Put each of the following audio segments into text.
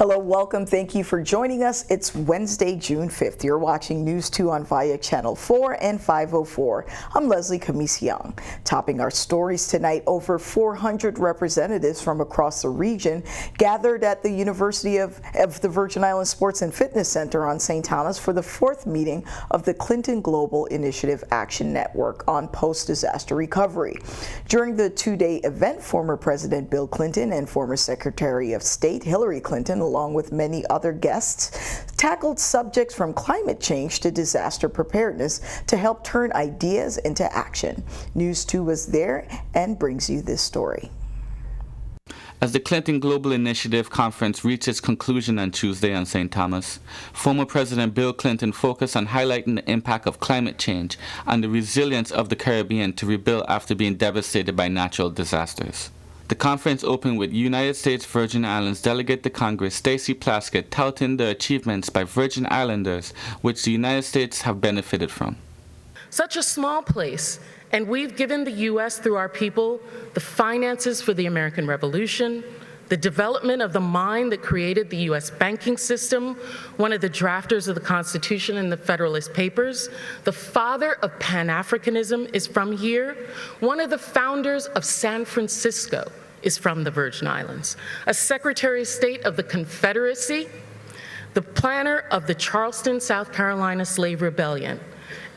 Hello, welcome. Thank you for joining us. It's Wednesday, June 5th. You're watching News 2 on VIA Channel 4 and 504. I'm Leslie Camise-Young. Topping our stories tonight, over 400 representatives from across the region gathered at the University of the Virgin Islands Sports and Fitness Center on St. Thomas for the fourth meeting of the Clinton Global Initiative Action Network on post-disaster recovery. During the two-day event, former President Bill Clinton and former Secretary of State Hillary Clinton, along with many other guests, tackled subjects from climate change to disaster preparedness to help turn ideas into action. News 2 was there and brings you this story. As the Clinton Global Initiative Conference reached its conclusion on Tuesday on St. Thomas, former President Bill Clinton focused on highlighting the impact of climate change and the resilience of the Caribbean to rebuild after being devastated by natural disasters. The conference opened with United States Virgin Islands Delegate to Congress Stacey Plaskett touting the achievements by Virgin Islanders which the United States have benefited from. Such a small place, and we've given the U.S. through our people the finances for the American Revolution, the development of the mind that created the U.S. banking system, one of the drafters of the Constitution and the Federalist Papers. The father of Pan-Africanism is from here. One of the founders of San Francisco is from the Virgin Islands. A Secretary of State of the Confederacy, the planner of the Charleston, South Carolina Slave Rebellion,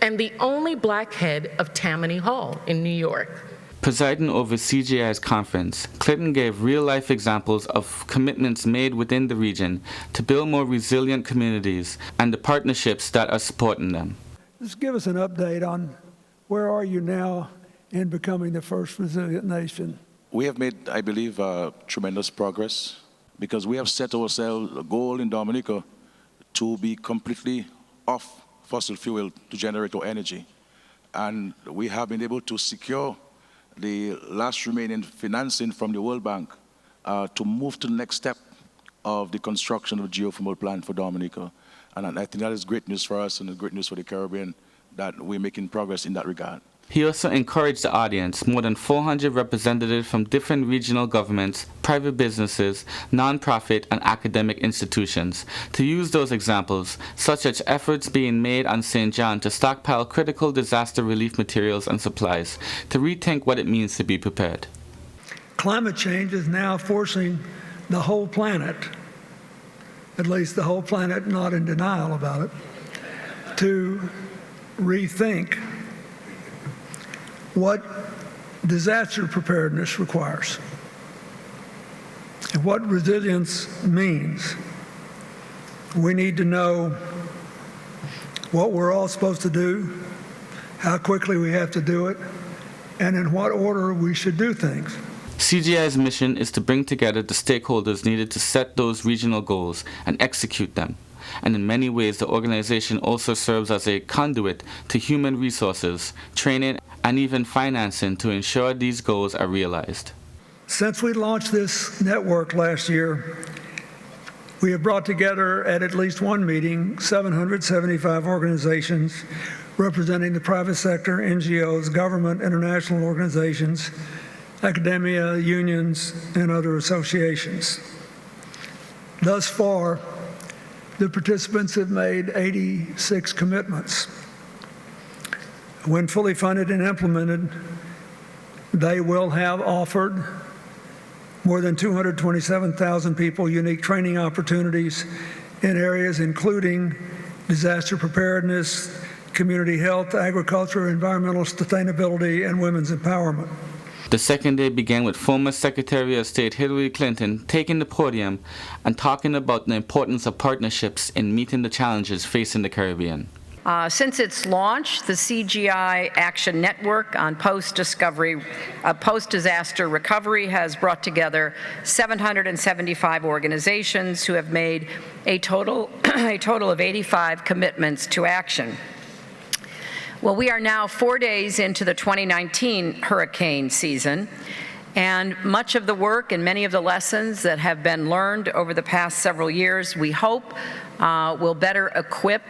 and the only black head of Tammany Hall in New York. Presiding over CGI's conference, Clinton gave real-life examples of commitments made within the region to build more resilient communities and the partnerships that are supporting them. Just give us an update on where are you now in becoming the first resilient nation? We have made, I believe, tremendous progress because we have set ourselves a goal in Dominica to be completely off fossil fuel to generate our energy. And we have been able to secure the last remaining financing from the World Bank to move to the next step of the construction of a geothermal plant for Dominica. And I think that is great news for us and great news for the Caribbean that we're making progress in that regard. He also encouraged the audience, more than 400 representatives from different regional governments, private businesses, nonprofit, and academic institutions, to use those examples, such as efforts being made on St. John to stockpile critical disaster relief materials and supplies, to rethink what it means to be prepared. Climate change is now forcing the whole planet, at least the whole planet not in denial about it, to rethink what disaster preparedness requires and what resilience means. We need to know what we're all supposed to do, how quickly we have to do it, and in what order we should do things. CGI's mission is to bring together the stakeholders needed to set those regional goals and execute them. And in many ways, the organization also serves as a conduit to human resources, training, and even financing to ensure these goals are realized. Since we launched this network last year, we have brought together at least one meeting 775 organizations representing the private sector, NGOs, government, international organizations, academia, unions, and other associations. Thus far, the participants have made 86 commitments. When fully funded and implemented, they will have offered more than 227,000 people unique training opportunities in areas including disaster preparedness, community health, agriculture, environmental sustainability, and women's empowerment. The second day began with former Secretary of State Hillary Clinton taking the podium and talking about the importance of partnerships in meeting the challenges facing the Caribbean. Since its launch, the CGI Action Network on post-disaster recovery has brought together 775 organizations who have made a total of 85 commitments to action. Well, we are now 4 days into the 2019 hurricane season, and much of the work and many of the lessons that have been learned over the past several years, we hope, will better equip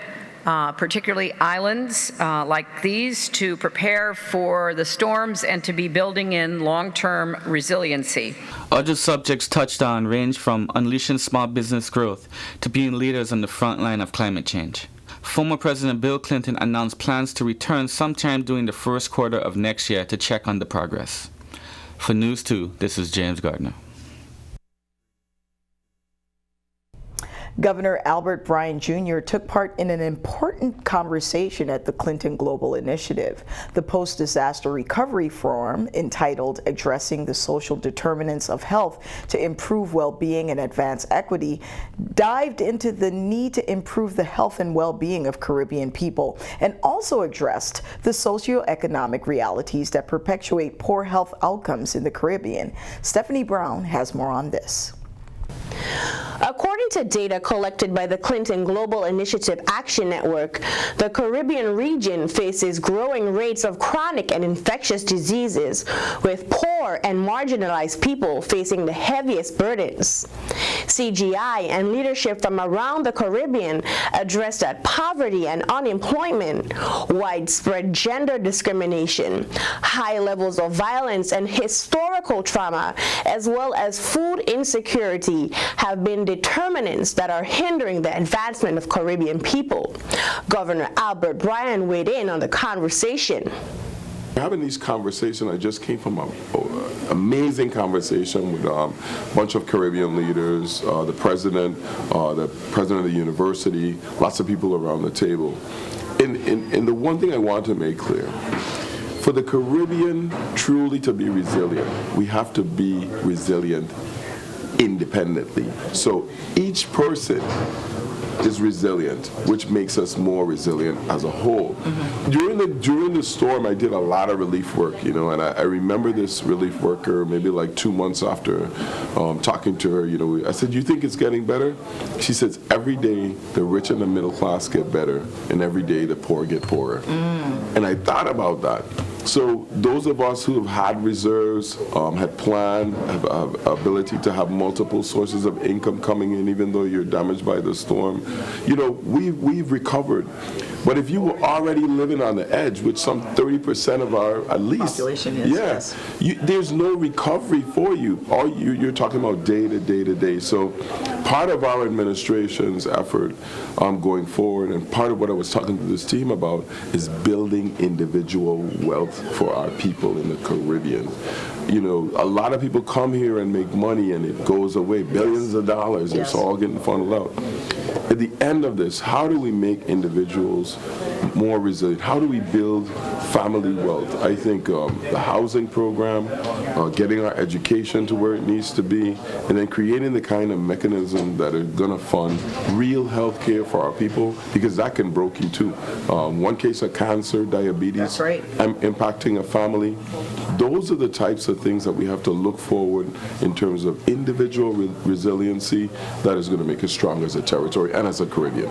particularly islands like these, to prepare for the storms and to be building in long-term resiliency. Other subjects touched on range from unleashing small business growth to being leaders on the front line of climate change. Former President Bill Clinton announced plans to return sometime during the first quarter of next year to check on the progress. For News 2, this is James Gardner. Governor Albert Bryan Jr. took part in an important conversation at the Clinton Global Initiative. The Post-Disaster Recovery Forum, entitled Addressing the Social Determinants of Health to Improve Well-Being and Advance Equity, dived into the need to improve the health and well-being of Caribbean people and also addressed the socioeconomic realities that perpetuate poor health outcomes in the Caribbean. Stephanie Brown has more on this. According to data collected by the Clinton Global Initiative Action Network, the Caribbean region faces growing rates of chronic and infectious diseases, with poor and marginalized people facing the heaviest burdens. CGI and leadership from around the Caribbean addressed that poverty and unemployment, widespread gender discrimination, high levels of violence and historical trauma, as well as food insecurity, have been determinants that are hindering the advancement of Caribbean people. Governor Albert Bryan weighed in on the conversation. Having these conversations, I just came from an amazing conversation with a bunch of Caribbean leaders, the president of the university, lots of people around the table. And the one thing I want to make clear, for the Caribbean truly to be resilient, we have to be resilient independently. So each person is resilient, which makes us more resilient as a whole. Mm-hmm. During the storm, I did a lot of relief work, and I remember this relief worker maybe like 2 months after talking to her, I said, "You think it's getting better?" She says, "Every day the rich and the middle class get better, and every day the poor get poorer." And I thought about that. So those of us who have had reserves, had planned, have ability to have multiple sources of income coming in, even though you're damaged by the storm, we've recovered. But if you were already living on the edge, which some 30% of our, at least, population is, yes. There's no recovery for you. All you're talking about day to day to day. So part of our administration's effort going forward, and part of what I was talking to this team about, is building individual wealth for our people in the Caribbean. A lot of people come here and make money and it goes away, billions of dollars, it's all getting funneled out. At the end of this, how do we make individuals more resilient? How do we build family wealth? I think the housing program, getting our education to where it needs to be, and then creating the kind of mechanism that are going to fund real health care for our people, because that can break you too. One case of cancer, diabetes, that's right, impacting a family. Those are the types of things that we have to look forward in terms of individual resiliency that is going to make us strong as a territory and as a Caribbean.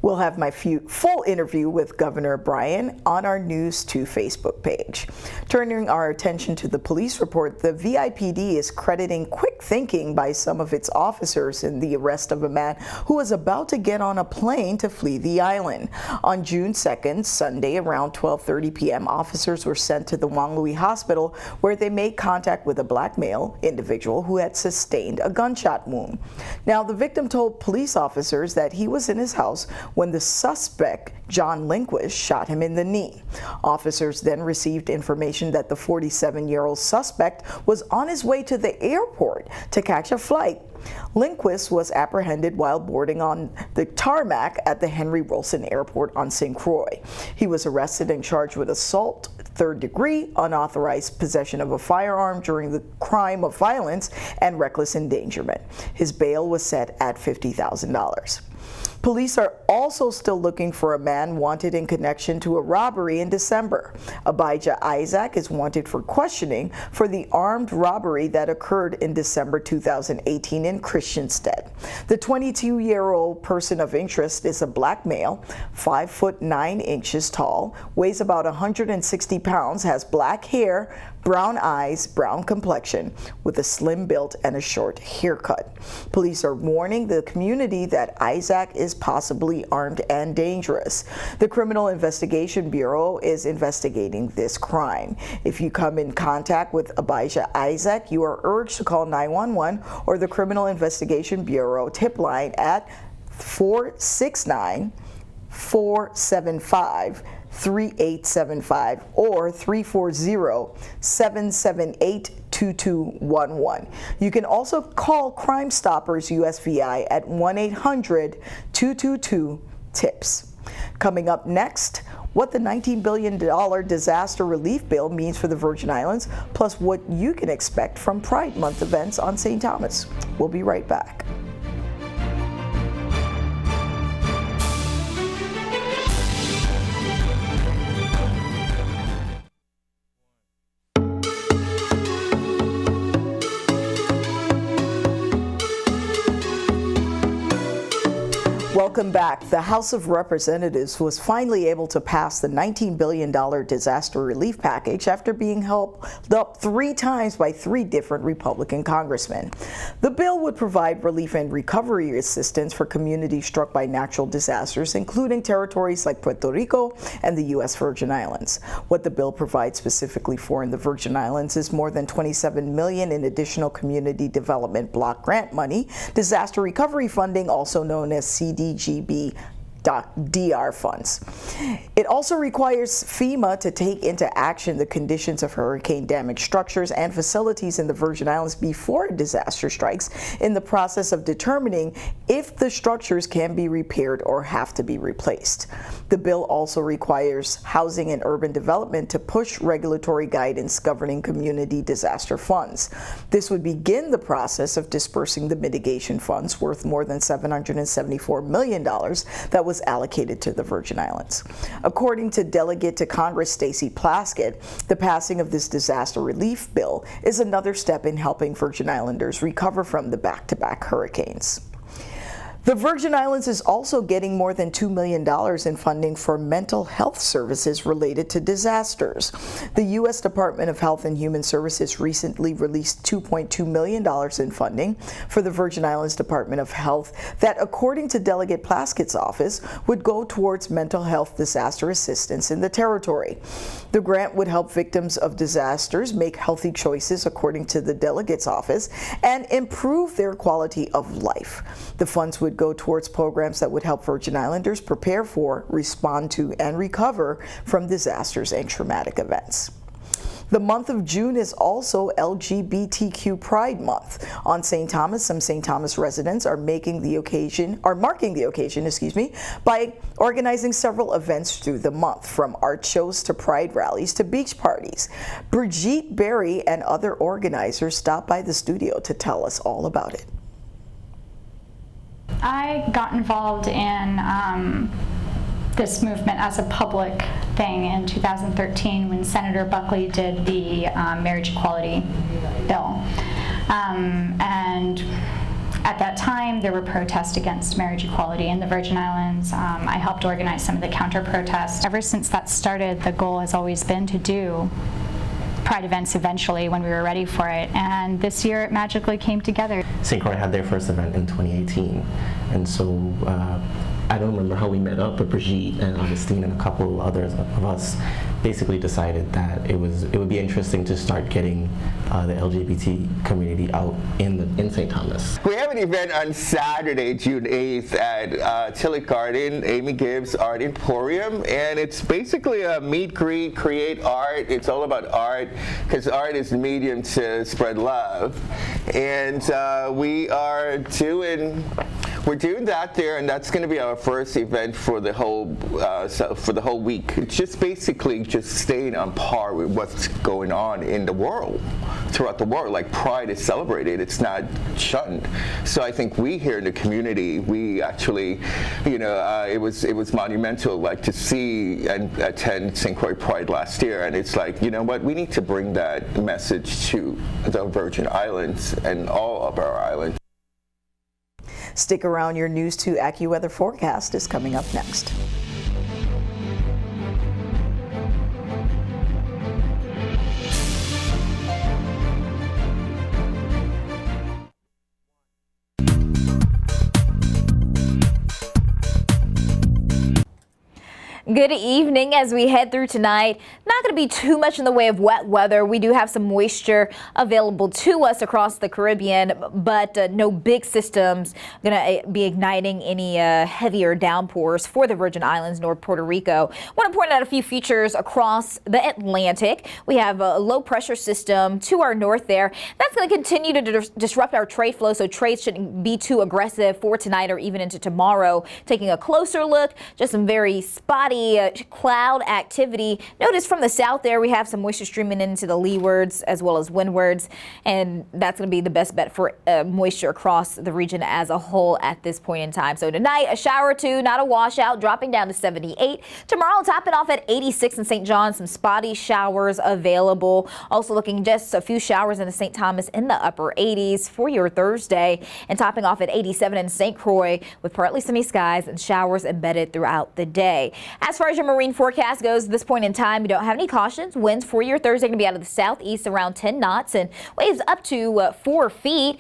We'll have my full interview with Governor Bryan on our News 2 Facebook page. Turning our attention to the police report, the VIPD is crediting quick thinking by some of its officers in the arrest of a man who was about to get on a plane to flee the island. On June 2nd, Sunday, around 12:30 p.m., officers were sent to the Wanganui Hospital, where they made contact with a black male individual who had sustained a gunshot wound. Now, the victim told police officers that he was in his house when the suspect, John Lindquist, shot him in the knee. Officers then received information that the 47-year-old suspect was on his way to the airport to catch a flight. Lindquist was apprehended while boarding on the tarmac at the Henry Wilson Airport on St. Croix. He was arrested and charged with assault, third-degree, unauthorized possession of a firearm during the crime of violence, and reckless endangerment. His bail was set at $50,000. Police are also still looking for a man wanted in connection to a robbery in December. Abijah Isaac is wanted for questioning for the armed robbery that occurred in December 2018 in Christiansted. The 22-year-old person of interest is a black male, 5 foot 9 inches tall, weighs about 160 pounds, has black hair, brown eyes, brown complexion, with a slim build and a short haircut. Police are warning the community that Isaac is possibly armed and dangerous. The Criminal Investigation Bureau is investigating this crime. If you come in contact with Abijah Isaac, you are urged to call 911 or the Criminal Investigation Bureau tip line at 469-475-3875 or 340-778-2211. You can also call Crime Stoppers USVI at 1-800-222-TIPS. Coming up next, what the $19 billion disaster relief bill means for the Virgin Islands, plus what you can expect from Pride Month events on St. Thomas. We'll be right back. Welcome back. The House of Representatives was finally able to pass the $19 billion disaster relief package after being held up 3 times by 3 different Republican congressmen. The bill would provide relief and recovery assistance for communities struck by natural disasters, including territories like Puerto Rico and the U.S. Virgin Islands. What the bill provides specifically for in the Virgin Islands is more than $27 million in additional community development block grant money, disaster recovery funding, also known as CDBG-DR funds. It also requires FEMA to take into action the conditions of hurricane-damaged structures and facilities in the Virgin Islands before a disaster strikes, in the process of determining if the structures can be repaired or have to be replaced. The bill also requires Housing and Urban Development to push regulatory guidance governing community disaster funds. This would begin the process of dispersing the mitigation funds worth more than $774 million that was allocated to the Virgin Islands. According to Delegate to Congress Stacey Plaskett, the passing of this disaster relief bill is another step in helping Virgin Islanders recover from the back-to-back hurricanes. The Virgin Islands is also getting more than $2 million in funding for mental health services related to disasters. The U.S. Department of Health and Human Services recently released $2.2 million in funding for the Virgin Islands Department of Health that, according to Delegate Plaskett's office, would go towards mental health disaster assistance in the territory. The grant would help victims of disasters make healthy choices, according to the delegate's office, and improve their quality of life. The funds would go towards programs that would help Virgin Islanders prepare for, respond to, and recover from disasters and traumatic events. The month of June is also LGBTQ Pride Month. On St. Thomas, some St. Thomas residents are marking the occasion, by organizing several events through the month, from art shows to pride rallies to beach parties. Brigitte Berry and other organizers stopped by the studio to tell us all about it. I got involved in this movement as a public thing in 2013 when Senator Buckley did the marriage equality bill. And at that time, there were protests against marriage equality in the Virgin Islands. I helped organize some of the counter-protests. Ever since that started, the goal has always been to do Pride events eventually when we were ready for it, and this year it magically came together. St. Croix had their first event in 2018, and so I don't remember how we met up, but Brigitte and Augustine and a couple others of us basically decided that it would be interesting to start getting the LGBT community out in St. Thomas. We have an event on Saturday, June 8th at Tilly Garden, Amy Gibbs Art Emporium, and it's basically a meet, greet, create art. It's all about art, because art is the medium to spread love. And we're doing that there, and that's going to be our first event for the whole week. It's just basically just staying on par with what's going on in the world, throughout the world. Like Pride is celebrated; it's not shunned. So I think we here in the community, we actually, it was monumental, like to see and attend St. Croix Pride last year, and it's like, you know what, we need to bring that message to the Virgin Islands and all of our islands. Stick around, your News 2 AccuWeather forecast is coming up next. Good evening. As we head through tonight, not going to be too much in the way of wet weather. We do have some moisture available to us across the Caribbean, but no big systems going to be igniting any heavier downpours for the Virgin Islands nor Puerto Rico. I want to point out a few features across the Atlantic. We have a low pressure system to our north there. That's going to continue to disrupt our trade flow, so trades shouldn't be too aggressive for tonight or even into tomorrow. Taking a closer look, just some very spotty cloud activity. Notice from the south there we have some moisture streaming into the leewards as well as windwards, and that's going to be the best bet for moisture across the region as a whole at this point in time. So tonight, a shower or two, not a washout, dropping down to 78. Tomorrow, topping off at 86 in St. John, some spotty showers available. Also looking just a few showers in St. Thomas in the upper 80s for your Thursday, and topping off at 87 in St. Croix with partly sunny skies and showers embedded throughout the day. As far as your marine forecast goes, at this point in time, you don't have any cautions. Winds for your Thursday going to be out of the southeast around 10 knots and waves up to 4 feet,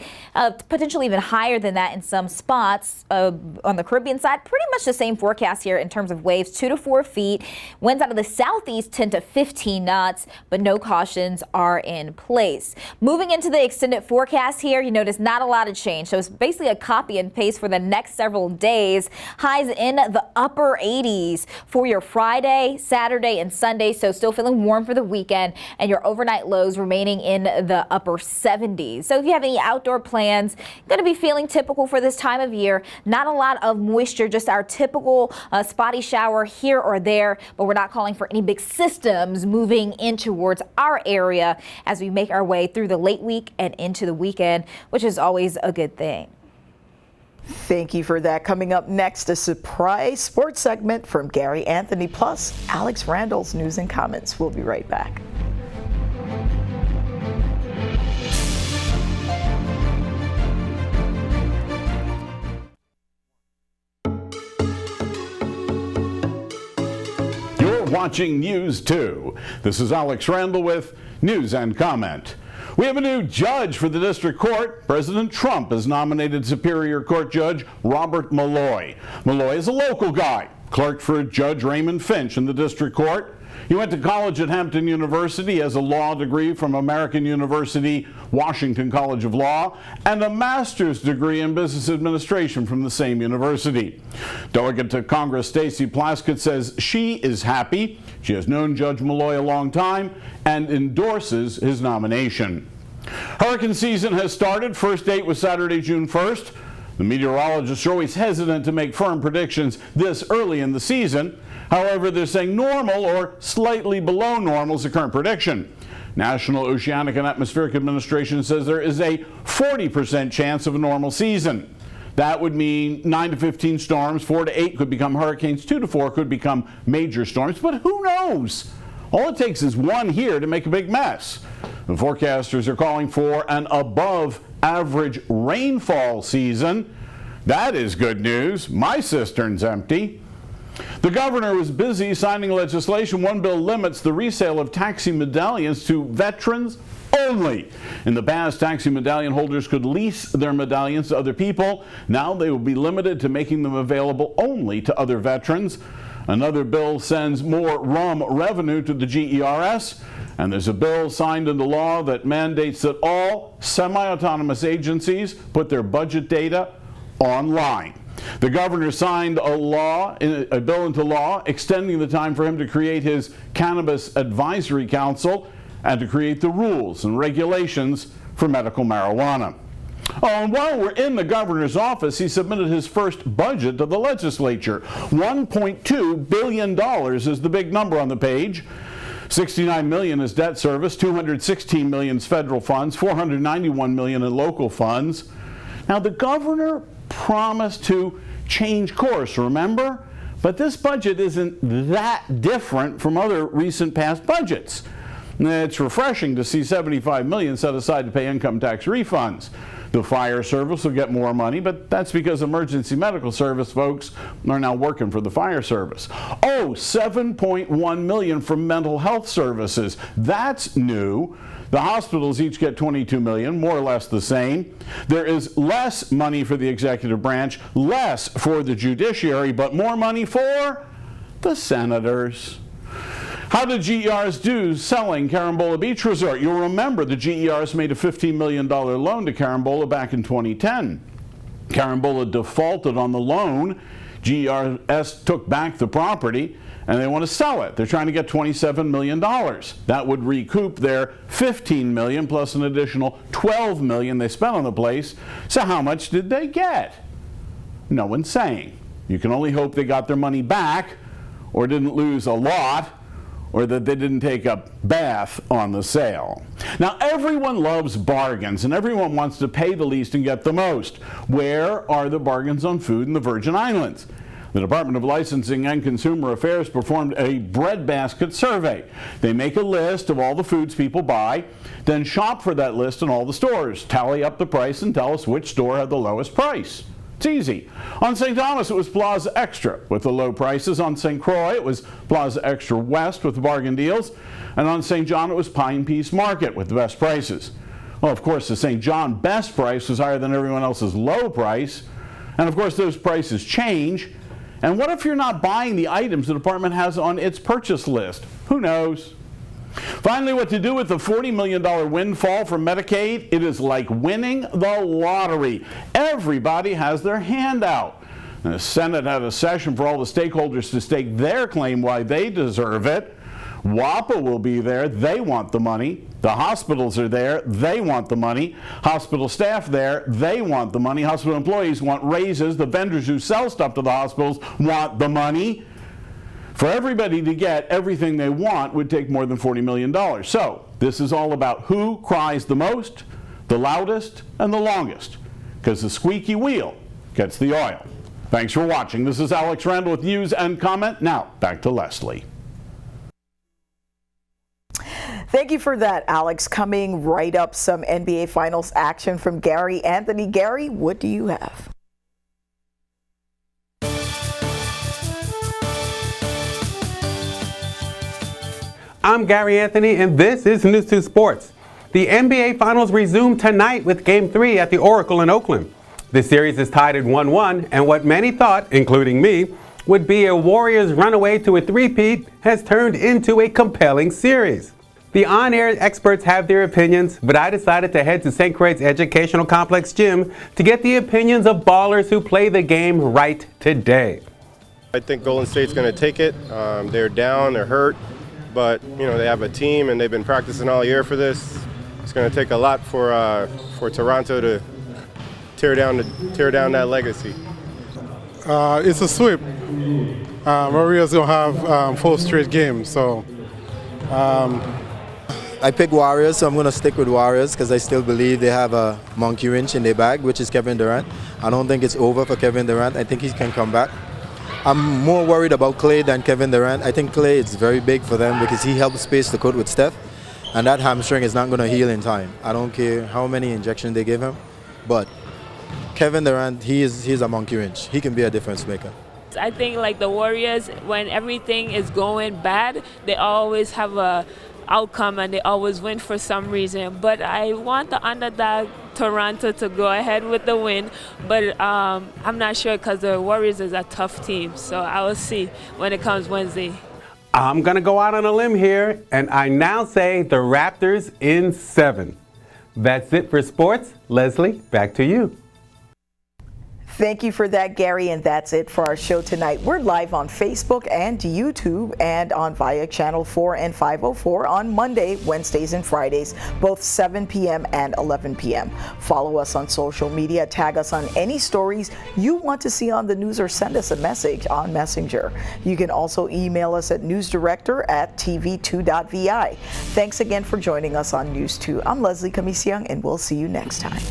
potentially even higher than that in some spots. On the Caribbean side, pretty much the same forecast here in terms of waves, 2 to 4 feet. Winds out of the southeast 10 to 15 knots, but no cautions are in place. Moving into the extended forecast here, you notice not a lot of change. So it's basically a copy and paste for the next several days. Highs in the upper 80s for your Friday, Saturday, and Sunday, so still feeling warm for the weekend, and your overnight lows remaining in the upper 70s. So if you have any outdoor plans, going to be feeling typical for this time of year. Not a lot of moisture, just our typical spotty shower here or there, but we're not calling for any big systems moving in towards our area as we make our way through the late week and into the weekend, which is always a good thing. Thank you for that. Coming up next, a surprise sports segment from Gary Anthony, plus Alex Randall's news and comments. We'll be right back. You're watching News 2. This is Alex Randall with news and comment. We have a new judge for the district court. President Trump has nominated Superior Court Judge Robert Malloy. Malloy is a local guy, clerked for Judge Raymond Finch in the district court. He went to college at Hampton University, has a law degree from American University, Washington College of Law, and a master's degree in business administration from the same university. Delegate to Congress Stacey Plaskett says she is happy. She has known Judge Malloy a long time and endorses his nomination. Hurricane season has started. First date was Saturday, June 1st. The meteorologists are always hesitant to make firm predictions this early in the season. However, they're saying normal or slightly below normal is the current prediction. National Oceanic and Atmospheric Administration says there is a 40% chance of a normal season. That would mean 9 to 15 storms, 4 to 8 could become hurricanes, 2 to 4 could become major storms, but who knows? All it takes is one here to make a big mess. The forecasters are calling for an above average rainfall season. That is good news. My cistern's empty. The governor was busy signing legislation. One bill limits the resale of taxi medallions to veterans only. In the past, taxi medallion holders could lease their medallions to other people. Now they will be limited to making them available only to other veterans. Another bill sends more rum revenue to the GERS. And there's a bill signed into law that mandates that all semi-autonomous agencies put their budget data online. The governor signed a bill into law extending the time for him to create his Cannabis Advisory Council and to create the rules and regulations for medical marijuana. Oh, and while we're in the governor's office, he submitted his first budget to the legislature. $1.2 billion is the big number on the page. $69 million is debt service, $216 million is federal funds, $491 million in local funds. Now, the governor promised to change course, remember? But this budget isn't that different from other recent past budgets. It's refreshing to see $75 million set aside to pay income tax refunds. The fire service will get more money, but that's because emergency medical service folks are now working for the fire service. Oh, $7.1 million from mental health services. That's new. The hospitals each get $22 million, more or less the same. There is less money for the executive branch, less for the judiciary, but more money for The Senators. How did GERs do selling Carambola Beach Resort? You'll remember the GERs made a $15 million loan to Carambola back in 2010. Carambola defaulted on the loan. GERS took back the property and they want to sell it. They're trying to get $27 million. That would recoup their $15 million plus an additional $12 million they spent on the place. So how much did they get? No one's saying. You can only hope they got their money back or didn't lose a lot, or that they didn't take a bath on the sale. Now, everyone loves bargains, and everyone wants to pay the least and get the most. Where are the bargains on food in the Virgin Islands? The Department of Licensing and Consumer Affairs performed a breadbasket survey. They make a list of all the foods people buy, then shop for that list in all the stores, tally up the price, and tell us which store had the lowest price. It's easy. On St. Thomas, it was Plaza Extra with the low prices. On St. Croix, it was Plaza Extra West with the bargain deals. And on St. John, it was Pine Piece Market with the best prices. Well, of course, the St. John best price was higher than everyone else's low price. And of course, those prices change. And what if you're not buying the items the department has on its purchase list? Who knows? Finally, what to do with the $40 million windfall from Medicaid? It is like winning the lottery. Everybody has their hand out. The Senate had a session for all the stakeholders to stake their claim why they deserve it. WAPA will be there. They want the money. The hospitals are there. They want the money. Hospital staff there. They want the money. Hospital employees want raises. The vendors who sell stuff to the hospitals want the money. For everybody to get everything they want would take more than $40 million. So this is all about who cries the most, the loudest, and the longest, because the squeaky wheel gets the oil. Thanks for watching. This is Alex Randall with News and Comment. Now, back to Leslie. Thank you for that, Alex. Coming right up, some NBA Finals action from Gary Anthony. Gary, what do you have? I'm Gary Anthony, and this is NEWS2 Sports. The NBA Finals resume tonight with Game 3 at the Oracle in Oakland. The series is tied at 1-1, and what many thought, including me, would be a Warriors runaway to a three-peat has turned into a compelling series. The on-air experts have their opinions, but I decided to head to St. Croix's Educational Complex gym to get the opinions of ballers who play the game right today. I think Golden State's going to take it. They're down, they're hurt. But, you know, they have a team and they've been practicing all year for this. It's going to take a lot for Toronto to tear down that legacy. It's a sweep. Warriors going to have 4 straight games. So I pick Warriors, so I'm going to stick with Warriors because I still believe they have a monkey wrench in their bag, which is Kevin Durant. I don't think it's over for Kevin Durant. I think he can come back. I'm more worried about Klay than Kevin Durant. I think Klay is very big for them because he helps space the court with Steph, and that hamstring is not going to heal in time. I don't care how many injections they give him, but Kevin Durant, he's a monkey wrench. He can be a difference maker. I think like the Warriors, when everything is going bad, they always have a outcome and they always win for some reason. But I want the underdog Toronto to go ahead with the win, but I'm not sure because the Warriors is a tough team, so I will see when it comes Wednesday. I'm going to go out on a limb here, and I now say the Raptors in 7. That's it for sports. Leslie, back to you. Thank you for that, Gary, and that's it for our show tonight. We're live on Facebook and YouTube and on via Channel 4 and 504 on Monday, Wednesdays, and Fridays, both 7 p.m. and 11 p.m. Follow us on social media, tag us on any stories you want to see on the news, or send us a message on Messenger. You can also email us at newsdirector@tv2.vi. Thanks again for joining us on News 2. I'm Leslie Camisiang, and we'll see you next time.